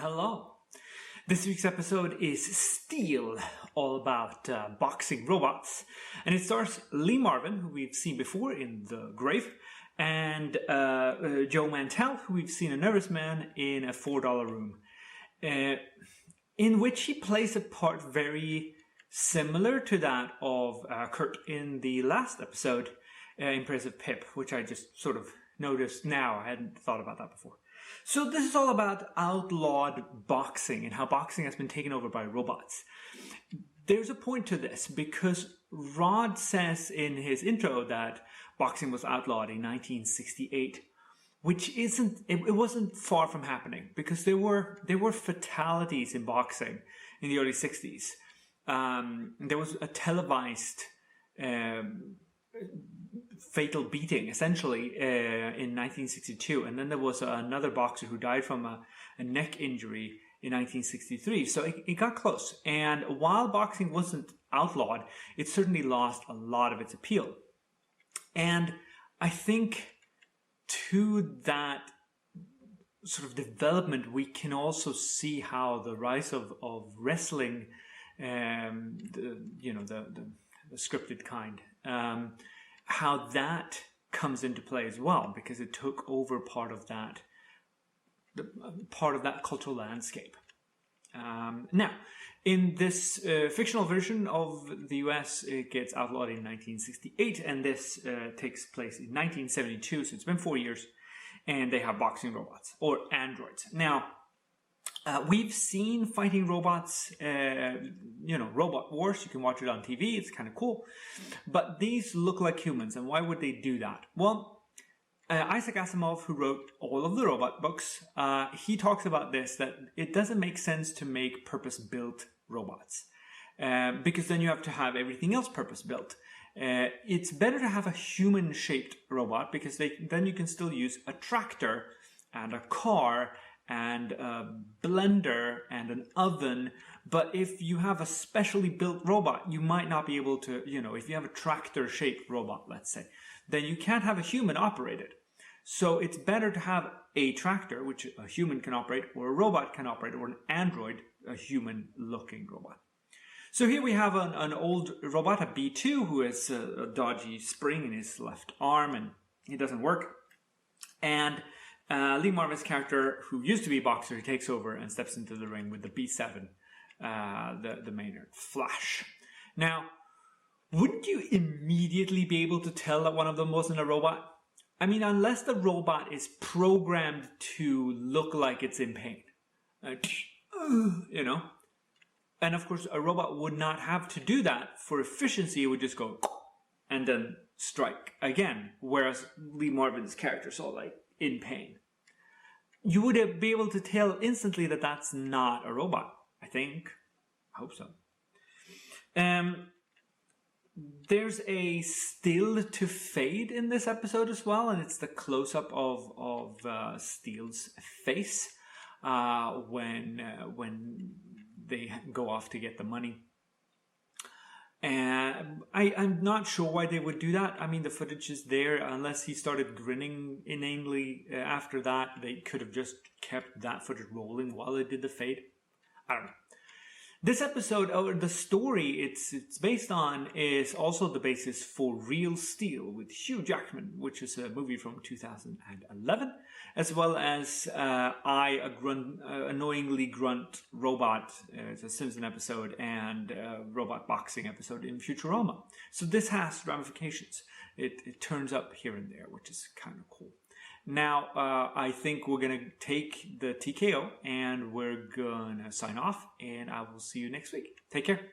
Hello. This week's episode is Steel, all about boxing robots. And it stars Lee Marvin, who we've seen before in The Grave, and Joe Mantell, who we've seen in Nervous Man in A $4 Room, in which he plays a part very similar to that of Kurt in the last episode, in Praise of Pip, which I just sort of noticed now. I hadn't thought about that before. So this is all about outlawed boxing and how boxing has been taken over by robots. There's a point to this because Rod says in his intro that boxing was outlawed in 1968, which it wasn't far from happening because there were fatalities in boxing in the early 60s. There was a televised fatal beating, essentially, in 1962. And then there was another boxer who died from a neck injury in 1963. So it got close. And while boxing wasn't outlawed, it certainly lost a lot of its appeal. And I think to that sort of development, we can also see how the rise of wrestling, the scripted kind, how that comes into play as well, because it took over part of that cultural landscape. Now, in this fictional version of the US, it gets outlawed in 1968, and this takes place in 1972, so it's been 4 years, and they have boxing robots, or androids. Now, we've seen fighting robots, Robot Wars. You can watch it on TV. It's kind of cool. But these look like humans. And why would they do that? Well, Isaac Asimov, who wrote all of the robot books, he talks about this, that it doesn't make sense to make purpose-built robots. Because then you have to have everything else purpose-built. It's better to have a human-shaped robot because then you can still use a tractor and a car and a blender and an oven. But if you have a specially built robot, you might not be able to, if you have a tractor-shaped robot, let's say, then you can't have a human operate it. So it's better to have a tractor, which a human can operate, or a robot can operate, or an android, a human-looking robot. So here we have an old robot, a B2, who has a dodgy spring in his left arm, and it doesn't work. And Lee Marvin's character, who used to be a boxer, he takes over and steps into the ring with the B7, the Maynard Flash. Now, wouldn't you immediately be able to tell that one of them wasn't a robot? I mean, unless the robot is programmed to look like it's in pain. And of course, a robot would not have to do that. For efficiency, it would just go and then strike again. Whereas Lee Marvin's character saw in pain. You would be able to tell instantly that that's not a robot, I think. I hope so. There's a still to fade in this episode as well, and it's the close-up of Steele's face when they go off to get the money. And I'm not sure why they would do that. I mean, the footage is there. Unless he started grinning inanely after that, they could have just kept that footage rolling while they did the fade. I don't know. This episode, or the story it's based on, is also the basis for Real Steel with Hugh Jackman, which is a movie from 2011, as well as Annoyingly Grunt Robot, it's a Simpson episode, and a robot boxing episode in Futurama. So this has ramifications. It turns up here and there, which is kind of cool. Now, I think we're going to take the TKO and we're going to sign off, and I will see you next week. Take care.